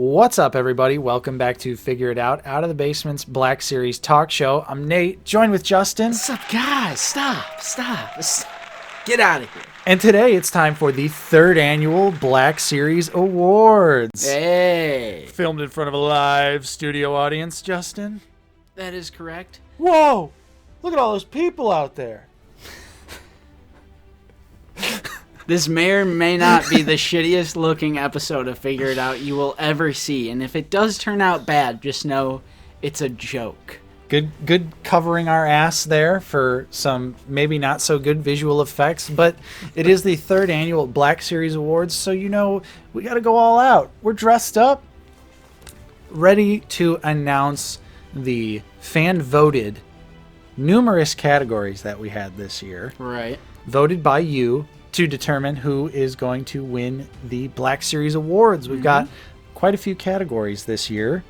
What's up, everybody? Welcome back to Figure It Out of the Basement's Black Series talk show. I'm Nate, joined with Justin. What's up, guys? Stop. Get out of here. And today it's time for the third annual Black Series Awards. Hey. Filmed in front of a live studio audience, Justin. That is correct. Whoa! Look at all those people out there. This may or may not be the shittiest looking episode of Figure It Out you will ever see. And if it does turn out bad, just know it's a joke. Good covering our ass there for some maybe not so good visual effects, but it is the third annual Black Series Awards, so you know we got to go all out. We're dressed up, ready to announce the fan-voted numerous categories that we had this year. Right. Voted by you to determine who is going to win the Black Series Awards. We've got quite a few categories this year.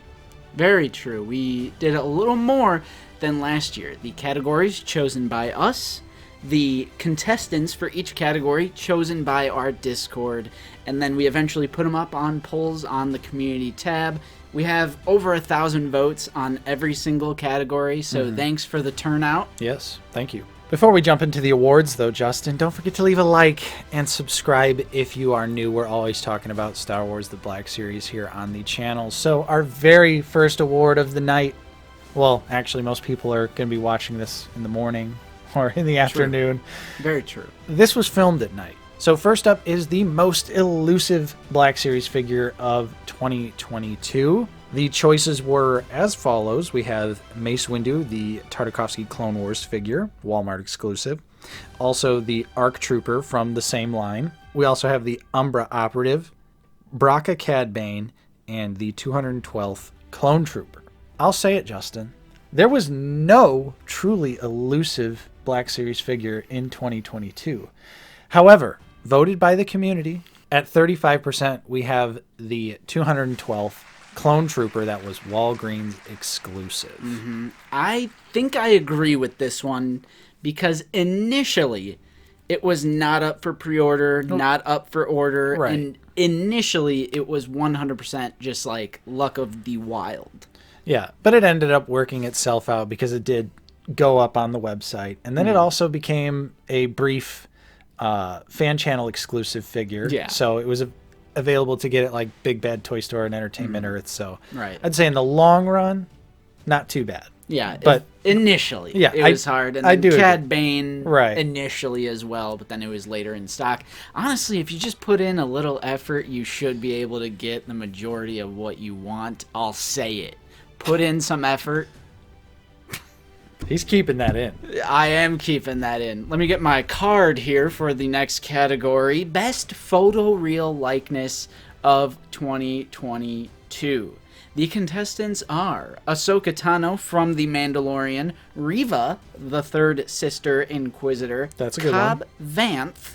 Very true. We did a little more than last year. The categories chosen by us, the contestants for each category chosen by our Discord, and then we eventually put them up on polls on the community tab. We have over 1,000 votes on every single category, so thanks for the turnout. Yes, thank you. Before we jump into the awards, though, Justin, don't forget to leave a like and subscribe if you are new. We're always talking about Star Wars The Black Series here on the channel. So our very first award of the night, well, actually, most people are going to be watching this in the morning or in the afternoon. Very true. This was filmed at night. So first up is the most elusive Black Series figure of 2022. The choices were as follows. We have Mace Windu, the Tartakovsky Clone Wars figure, Walmart exclusive. Also the ARC Trooper from the same line. We also have the Umbra Operative, Braca Cad Bane, and the 212th Clone Trooper. I'll say it, Justin. There was no truly elusive Black Series figure in 2022. However, voted by the community, at 35%, we have the 212th Clone Trooper that was Walgreens exclusive. I think I agree with this one because initially it was not up for pre-order, not up for order, Right. and initially it was 100% just like luck of the wild. Yeah, but it ended up working itself out because it did go up on the website. And then it also became a brief fan channel exclusive figure. Yeah. So it was available to get at like Big Bad Toy Store and Entertainment Earth. So Right. I'd say in the long run, not too bad. Yeah, But initially it was hard. And I then do Cad agree. Bane Right. initially as well, but then it was later in stock. Honestly, if you just put in a little effort, you should be able to get the majority of what you want. I'll say it. Put in some effort. He's keeping that in. I am keeping that in. Let me get my card here for the next category. Best photoreal likeness of 2022. The contestants are Ahsoka Tano from The Mandalorian, Reva, the third sister Inquisitor, That's a good Cobb one. Vanth,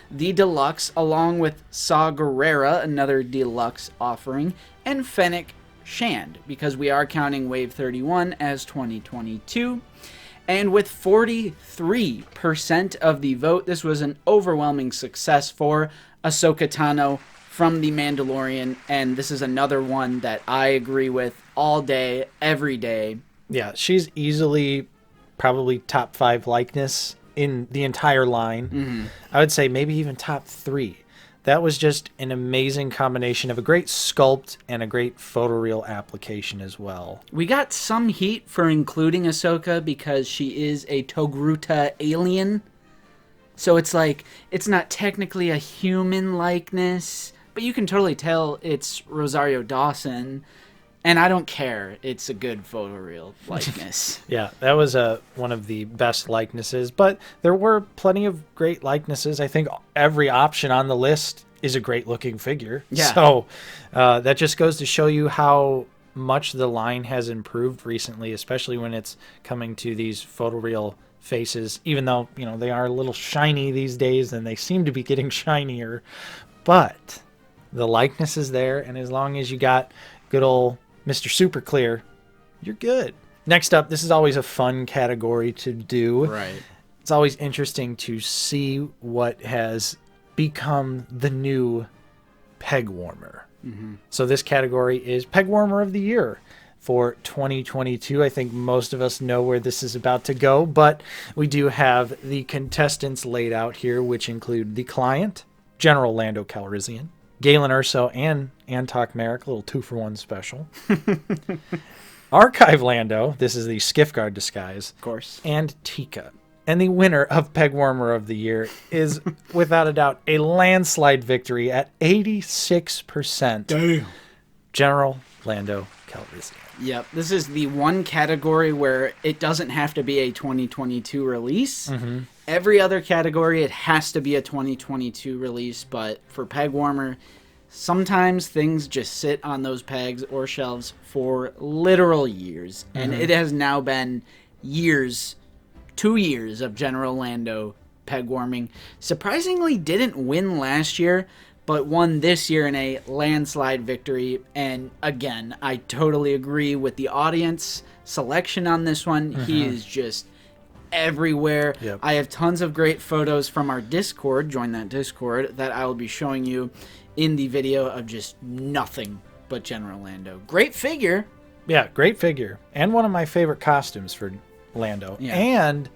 the deluxe, along with Saw Gerrera, another deluxe offering, and Fennec Shand, because we are counting Wave 31 as 2022. And with 43% of the vote, this was an overwhelming success for Ahsoka Tano from The Mandalorian, and this is another one that I agree with all day, every day. Yeah, she's easily probably top 5 likeness in the entire line. I would say maybe even top 3. That was just an amazing combination of a great sculpt and a great photoreal application as well. We got some heat for including Ahsoka because she is a Togruta alien. So it's like, it's not technically a human likeness, but you can totally tell it's Rosario Dawson. And I don't care. It's a good photoreal likeness. Yeah, that was one of the best likenesses, but there were plenty of great likenesses. I think every option on the list is a great looking figure. Yeah. So that just goes to show you how much the line has improved recently, especially when it's coming to these photoreal faces, even though, you know, they are a little shiny these days and they seem to be getting shinier, but the likeness is there. And as long as you got good old Mr. Super Clear, you're good. Next up, this is always a fun category to do. Right. It's always interesting to see what has become the new peg warmer. So this category is Peg Warmer of the Year for 2022. I think most of us know where this is about to go, but we do have the contestants laid out here, which include the client, General Lando Calrissian, Galen Erso, and Antok Merrick, a little 2-for-1 special. Archive Lando, this is the Skiffguard disguise. Of course. And Tika. And the winner of Peg Warmer of the Year is, without a doubt, a landslide victory at 86%. Damn. General Lando Calrissian. Yep. This is the one category where it doesn't have to be a 2022 release. Every other category, it has to be a 2022 release. But for Peg Warmer, sometimes things just sit on those pegs or shelves for literal years. And it has now been years, 2 years of General Lando peg warming. Surprisingly didn't win last year, but won this year in a landslide victory. And again, I totally agree with the audience selection on this one. He is just everywhere. Yep. I have tons of great photos from our Discord, join that Discord, that I will be showing you in the video of just nothing but General Lando. Great figure. Yeah, great figure. And one of my favorite costumes for Lando. Yeah. And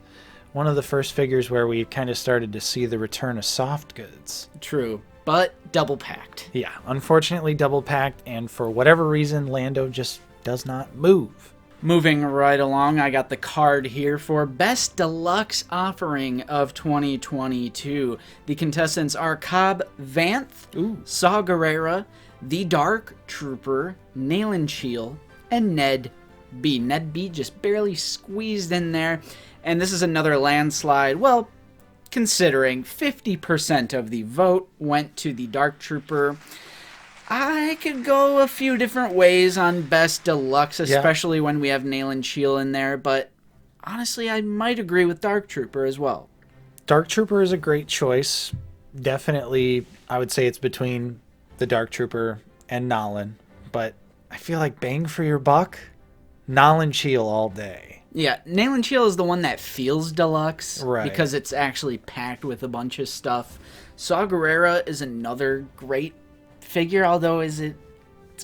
one of the first figures where we kind of started to see the return of soft goods. True, but double packed. Yeah, unfortunately double packed, and for whatever reason, Lando just does not move. Moving right along, I got the card here for Best Deluxe Offering of 2022. The contestants are Cobb Vanth, Saw Gerrera, The Dark Trooper, Nayland Cheel, and Ned B. Ned B just barely squeezed in there. And this is another landslide. Well, considering 50% of the vote went to the Dark Trooper. I could go a few different ways on Best Deluxe, especially when we have Nayland Cheel in there, but honestly, I might agree with Dark Trooper as well. Dark Trooper is a great choice. Definitely, I would say it's between the Dark Trooper and Nolan, but I feel like bang for your buck, Nayland Cheel all day. Yeah, Nayland Cheel is the one that feels deluxe, right? Because it's actually packed with a bunch of stuff. Saw Gerrera is another great figure, although it's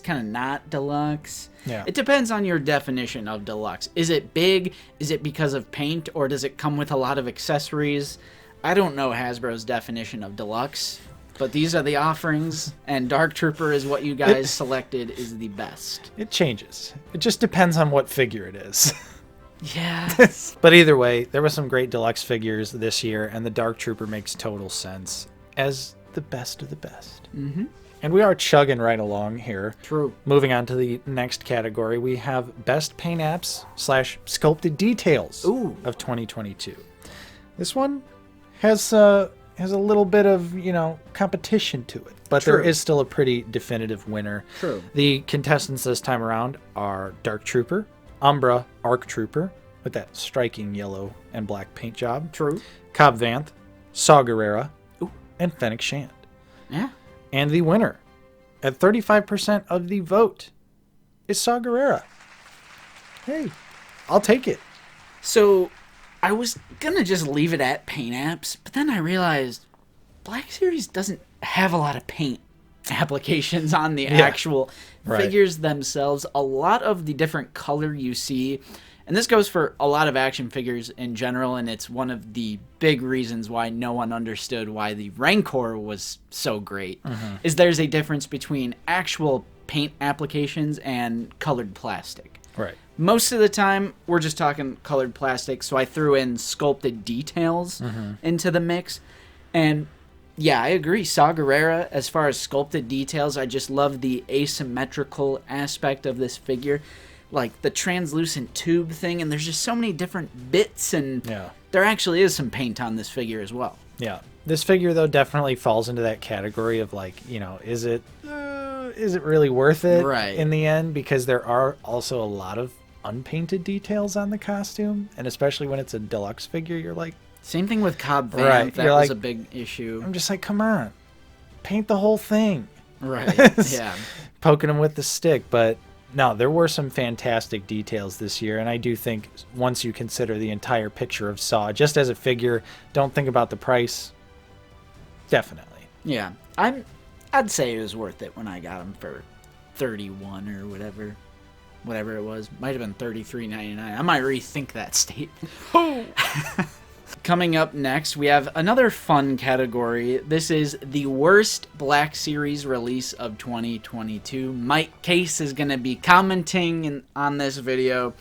kind of not deluxe. Yeah. It depends on your definition of deluxe. Is it big? Is it because of paint? Or does it come with a lot of accessories? I don't know Hasbro's definition of deluxe, but these are the offerings, and Dark Trooper is what you guys selected is the best. It changes. It just depends on what figure it is. Yeah. But either way, there were some great deluxe figures this year, and the Dark Trooper makes total sense as the best of the best. And we are chugging right along here. True. Moving on to the next category, we have Best Paint Apps / Sculpted Details of 2022. This one has a little bit of, competition to it, but there is still a pretty definitive winner. True. The contestants this time around are Dark Trooper, Umbra Arc Trooper with that striking yellow and black paint job. True. Cobb Vanth, Saw Gerrera, and Fennec Shand. Yeah. And the winner, at 35% of the vote, is Saw Gerrera. Hey, I'll take it. So, I was gonna just leave it at paint apps, but then I realized Black Series doesn't have a lot of paint applications on the actual figures themselves. A lot of the different color you see, and this goes for a lot of action figures in general, and it's one of the big reasons why no one understood why the Rancor was so great, is there's a difference between actual paint applications and colored plastic. Right. Most of the time, we're just talking colored plastic, so I threw in sculpted details into the mix. And yeah, I agree. Saw Gerrera, as far as sculpted details, I just love the asymmetrical aspect of this figure. Like the translucent tube thing, and there's just so many different bits, and there actually is some paint on this figure as well. Yeah. This figure, though, definitely falls into that category of, like, is it really worth it in the end? Because there are also a lot of unpainted details on the costume, and especially when it's a deluxe figure, you're like... Same thing with Cobb Vanth. That was a big issue. I'm just like, come on. Paint the whole thing. Right, yeah. Poking him with the stick, but... No, there were some fantastic details this year, and I do think once you consider the entire picture of Saw, just as a figure, don't think about the price. Definitely. Yeah, I I'd say it was worth it when I got them for $31 or whatever it was. Might have been $33.99. I might rethink that statement. Coming up next, we have another fun category. This is the worst Black Series release of 2022. Mike Case is going to be commenting on this video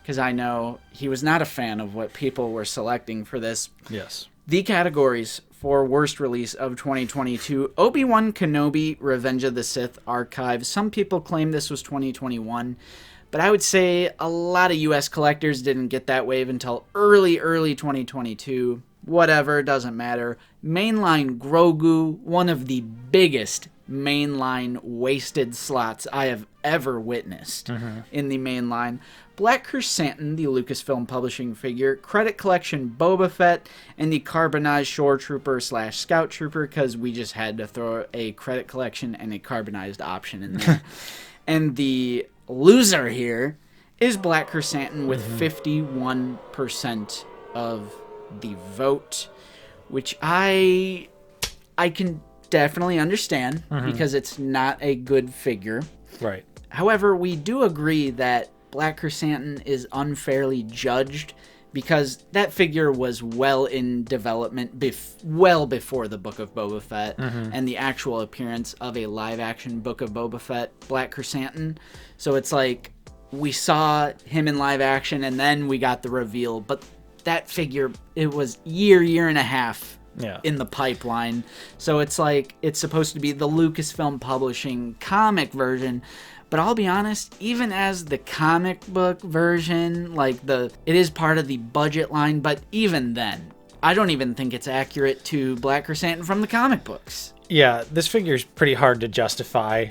because I know he was not a fan of what people were selecting for this. Yes. The categories for worst release of 2022: Obi-Wan Kenobi Revenge of the Sith Archive. Some people claim this was 2021. But I would say a lot of U.S. collectors didn't get that wave until early 2022. Whatever, doesn't matter. Mainline Grogu, one of the biggest mainline wasted slots I have ever witnessed in the mainline. Black Chrysanthemum, the Lucasfilm Publishing figure. Credit Collection Boba Fett, and the Carbonized Shore Trooper / Scout Trooper, because we just had to throw a Credit Collection and a Carbonized option in there. And the loser here is Black Chrysanthemum with 51% of the vote, which I can definitely understand because it's not a good figure. Right. However, we do agree that Black Chrysanthemum is unfairly judged because that figure was well in development well before the Book of Boba Fett and the actual appearance of a live-action Book of Boba Fett Black Chrysanthemum. So it's like we saw him in live action and then we got the reveal, but that figure, it was year and a half in the pipeline. So it's like it's supposed to be the Lucasfilm Publishing comic version. But I'll be honest, even as the comic book version, like it is part of the budget line, but even then, I don't even think it's accurate to Black Chrysanthemum from the comic books. Yeah, this figure is pretty hard to justify.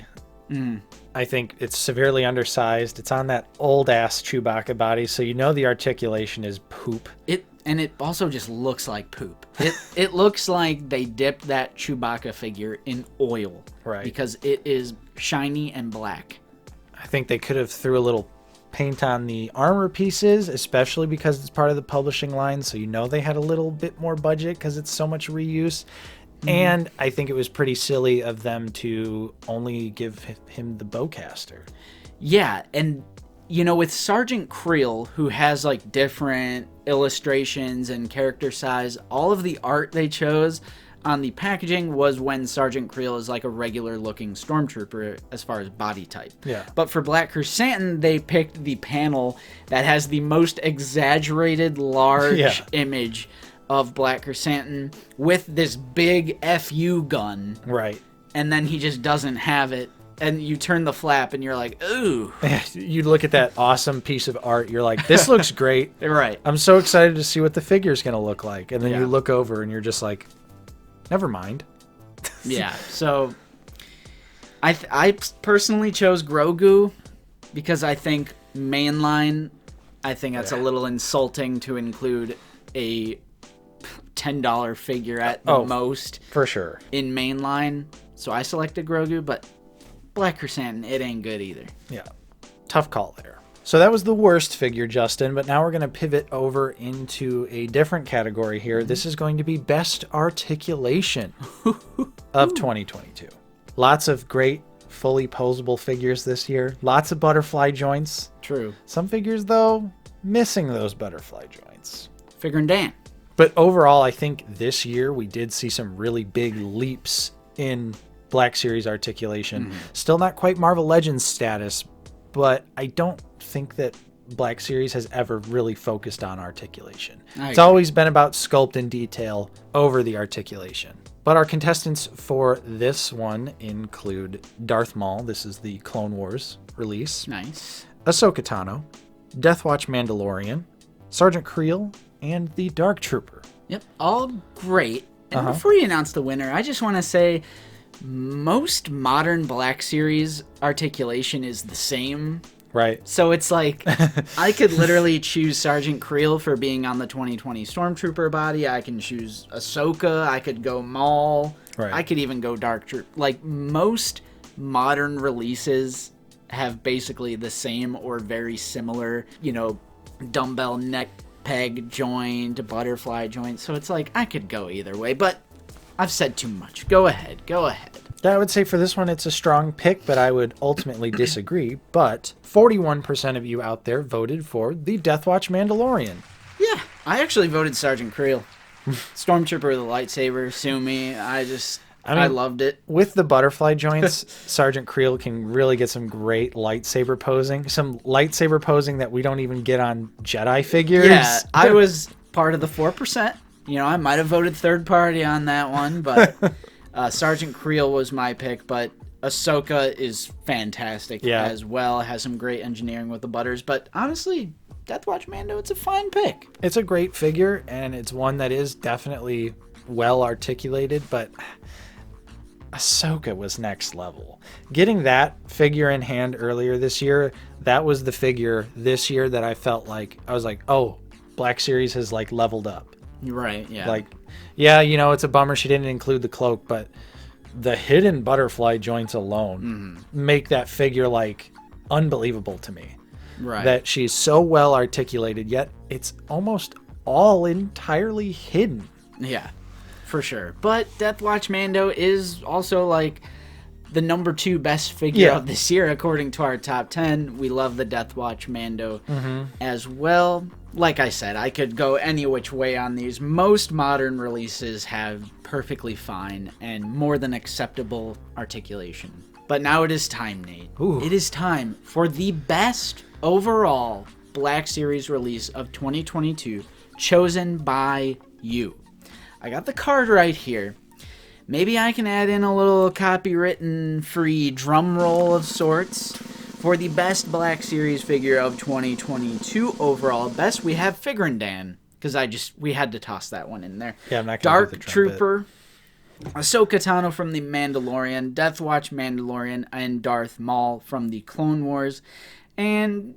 I think it's severely undersized. It's on that old-ass Chewbacca body, so you know the articulation is poop. And it also just looks like poop. It looks like they dipped that Chewbacca figure in oil. Right. Because it is shiny and black. I think they could have threw a little paint on the armor pieces, especially because it's part of the publishing line, so you know they had a little bit more budget because it's so much reuse. And I think it was pretty silly of them to only give him the bowcaster. Yeah, and you know, with Sergeant Creel, who has like different illustrations and character size, all of the art they chose on the packaging was when Sergeant Creel is like a regular looking stormtrooper as far as body type. Yeah. But for Black Chrysanthemum, they picked the panel that has the most exaggerated large image of Black Chrysanthemum with this big FU gun. Right. And then he just doesn't have it. And you turn the flap and you're like, ooh. You look at that awesome piece of art. You're like, this looks great. Right. I'm so excited to see what the figure's going to look like. And then you look over and you're just like, never mind. Yeah. So I personally chose Grogu because I think mainline, I think that's a little insulting to include a $10 figure at the most. For sure. In mainline. So I selected Grogu, but Black Chrysanthemum, it ain't good either. Yeah. Tough call there. So that was the worst figure, Justin, but now we're going to pivot over into a different category here. This is going to be Best Articulation of 2022. Lots of great, fully posable figures this year. Lots of butterfly joints. True. Some figures, though, missing those butterfly joints. Figuring Dan. But overall, I think this year we did see some really big leaps in Black Series articulation. Still not quite Marvel Legends status, but I don't think that Black Series has ever really focused on articulation. It's always been about sculpt and detail over the articulation. But our contestants for this one include Darth Maul. This is the Clone Wars release. Nice. Ahsoka Tano, Deathwatch Mandalorian, Sergeant Creel, and the Dark Trooper. Yep, all great. And before you announce the winner, I just want to say most modern Black Series articulation is the same. Right. So it's like, I could literally choose Sergeant Creel for being on the 2020 Stormtrooper body. I can choose Ahsoka. I could go Maul. Right. I could even go Dark Trooper. Like, most modern releases have basically the same or very similar, you know, dumbbell neck peg joint, butterfly joint. So it's like, I could go either way, but I've said too much. Go ahead. I would say for this one, it's a strong pick, but I would ultimately disagree. But 41% of you out there voted for the Deathwatch Mandalorian. Yeah, I actually voted Sergeant Creel. Stormtrooper with a lightsaber, sue me. I loved it. With the butterfly joints, Sergeant Creel can really get some great lightsaber posing. Some lightsaber posing that we don't even get on Jedi figures. Yeah, I was part of the 4%. You know, I might have voted third party on that one, but Sergeant Creel was my pick. But Ahsoka is fantastic as well. Has some great engineering with the butters. But honestly, Deathwatch Mando, it's a fine pick. It's a great figure, and it's one that is definitely well articulated, but Ahsoka was next level. Getting that figure in hand earlier this year, that was the figure this year that I felt like, I was like, oh, Black Series has like leveled up. Right, yeah. Like, yeah, you know, it's a bummer she didn't include the cloak, but the hidden butterfly joints alone make that figure like unbelievable to me. Right. That she's so well articulated, yet it's almost all entirely hidden. Yeah, for sure. But Deathwatch Mando is also like the number 2 best figure of this year, according to our top 10. We love the Deathwatch Mando as well. Like I said, I could go any which way on these. Most modern releases have perfectly fine and more than acceptable articulation. But now it is time, Nate. Ooh. It is time for the best overall Black Series release of 2022, chosen by you. I got the card right here. Maybe I can add in a little copywritten free drum roll of sorts. For the best Black Series figure of 2022 overall best, we have Figurin Dan, because we had to toss that one in there. Yeah, I'm not Dark gonna do the Trooper, Ahsoka Tano from the Mandalorian, Deathwatch Mandalorian, and Darth Maul from the Clone Wars. And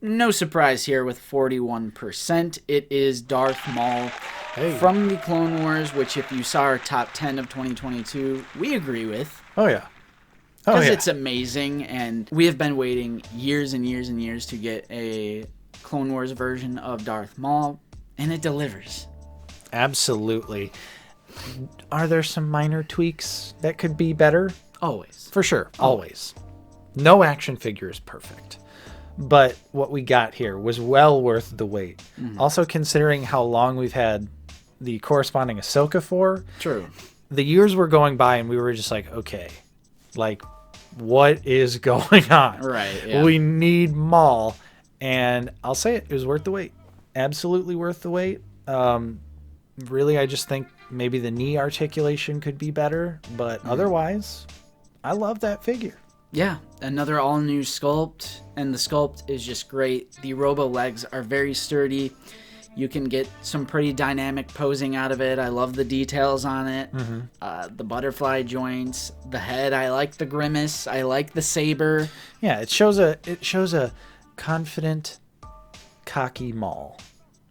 no surprise here with 41%, it is Darth Maul from the Clone Wars, which if you saw our top 10 of 2022, we agree with. Oh, yeah. Because it's amazing, and we have been waiting years and years and years to get a Clone Wars version of Darth Maul, and it delivers. Absolutely. Are there some minor tweaks that could be better? Always. For sure. Always. No action figure is perfect. But what we got here was well worth the wait. Also, considering how long we've had the corresponding Ahsoka for. True. The years were going by, and we were just like, okay, like, what is going on? Right, yeah. We need Maul. And I'll say it was worth the wait. Absolutely worth the wait. Really, I just think maybe the knee articulation could be better. But otherwise, I love that figure. Yeah, another all-new sculpt, and the sculpt is just great. The robo legs are very sturdy. You can get some pretty dynamic posing out of it. I love the details on it. The butterfly joints, the head. I like the grimace. I like the saber. Yeah, it shows a confident, cocky Maul,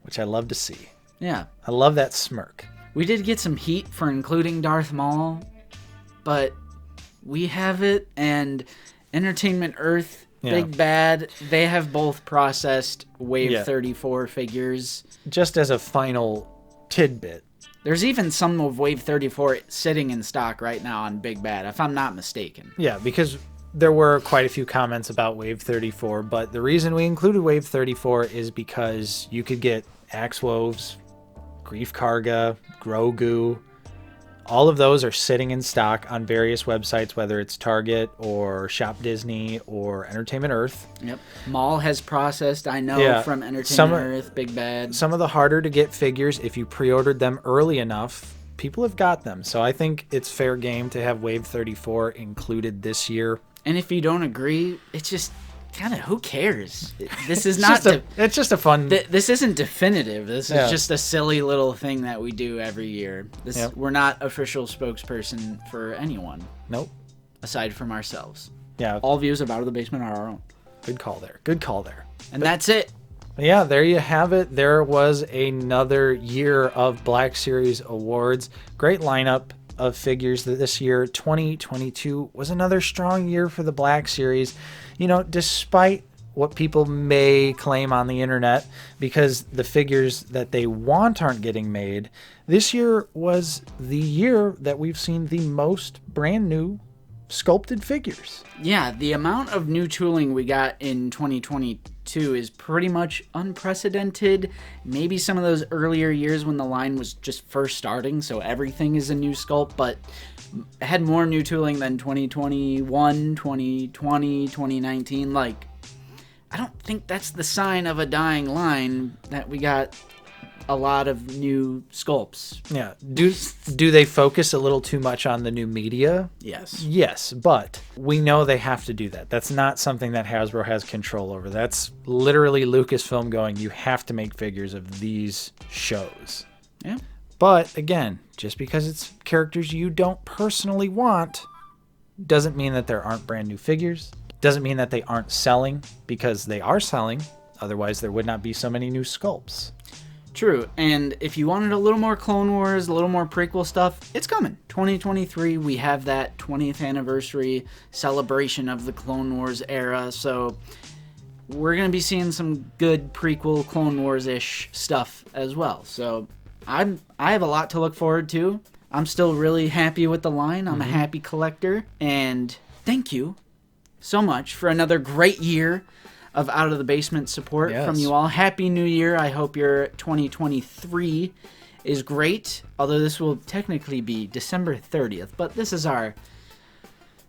which I love to see. Yeah. I love that smirk. We did get some heat for including Darth Maul, but we have it, and Entertainment Earth, Big Bad, they have both processed Wave 34 figures. Just as a final tidbit. There's even some of Wave 34 sitting in stock right now on Big Bad, if I'm not mistaken. Yeah, because there were quite a few comments about Wave 34, but the reason we included Wave 34 is because you could get Axe Woves, Grief Karga, Grogu. All of those are sitting in stock on various websites, whether it's Target or Shop Disney or Entertainment Earth. Yep. Maul has processed, I know, from Entertainment Earth, Big Bad. Some of the harder to get figures, if you pre-ordered them early enough, people have got them. So I think it's fair game to have Wave 34 included this year. And if you don't agree, it's just kind of, who cares? This is it's just a fun. This isn't definitive. This is just a silly little thing that we do every year. We're not official spokesperson for anyone. Nope. Aside from ourselves. Yeah. All views of Out of the Basement are our own. Good call there. And that's it. Yeah, there you have it. There was another year of Black Series awards. Great lineup of figures this year. 2022 was another strong year for the Black Series. You know, despite what people may claim on the internet, because the figures that they want aren't getting made, this year was the year that we've seen the most brand new sculpted figures. Yeah, the amount of new tooling we got in 2022 is pretty much unprecedented. Maybe some of those earlier years when the line was just first starting, so everything is a new sculpt, but it had more new tooling than 2021, 2020, 2019. Like, I don't think that's the sign of a dying line that we got a lot of new sculpts. Yeah. Do they focus a little too much on the new media? Yes. Yes, but we know they have to do that. That's not something that Hasbro has control over. That's literally Lucasfilm going, you have to make figures of these shows. Yeah. But again, just because it's characters you don't personally want doesn't mean that there aren't brand new figures. Doesn't mean that they aren't selling, because they are selling. Otherwise, there would not be so many new sculpts. True, and if you wanted a little more Clone Wars, a little more prequel stuff, it's coming. 2023, we have that 20th anniversary celebration of the Clone Wars era, so we're going to be seeing some good prequel Clone Wars-ish stuff as well. So I have a lot to look forward to. I'm still really happy with the line. I'm a happy collector, and thank you so much for another great year of Out of the Basement support from you all. Happy New Year. I hope your 2023 is great. Although this will technically be December 30th, but this is our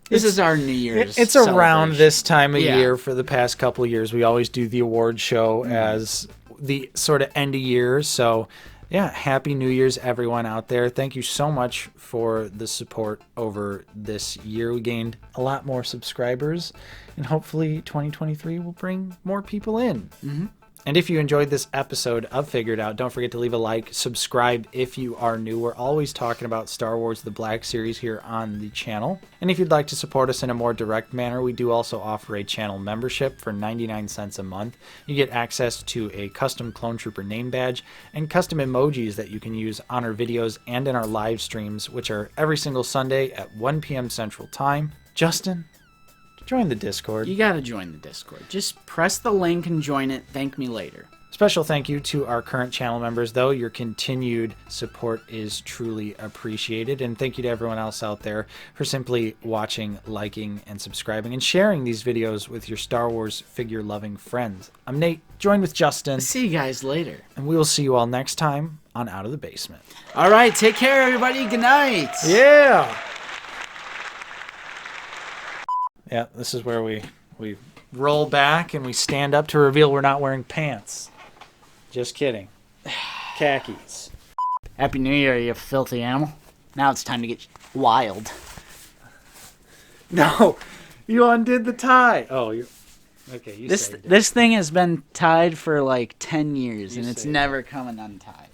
New Year's. It's around this time of year for the past couple of years. We always do the award show as the sort of end of year. So yeah, Happy New Year's, everyone out there. Thank you so much for the support over this year. We gained a lot more subscribers, and hopefully 2023 will bring more people in. And if you enjoyed this episode of Figured Out, don't forget to leave a like, subscribe if you are new. We're always talking about Star Wars The Black Series here on the channel. And if you'd like to support us in a more direct manner, we do also offer a channel membership for 99 cents a month. You get access to a custom Clone Trooper name badge and custom emojis that you can use on our videos and in our live streams, which are every single Sunday at 1 p.m. Central Time. Justin, join the Discord. You gotta join the Discord. Just press the link and join it. Thank me later. Special thank you to our current channel members, though. Your continued support is truly appreciated. And thank you to everyone else out there for simply watching, liking, and subscribing, and sharing these videos with your Star Wars figure-loving friends. I'm Nate, joined with Justin. See you guys later. And we will see you all next time on Out of the Basement. All right, take care, everybody. Good night. Yeah! Yeah, this is where we roll back and we stand up to reveal we're not wearing pants. Just kidding. Khakis. Happy New Year, you filthy animal. Now it's time to get wild. No, you undid the tie. Oh, you okay? You this thing has been tied for like 10 years, and it's never coming untied.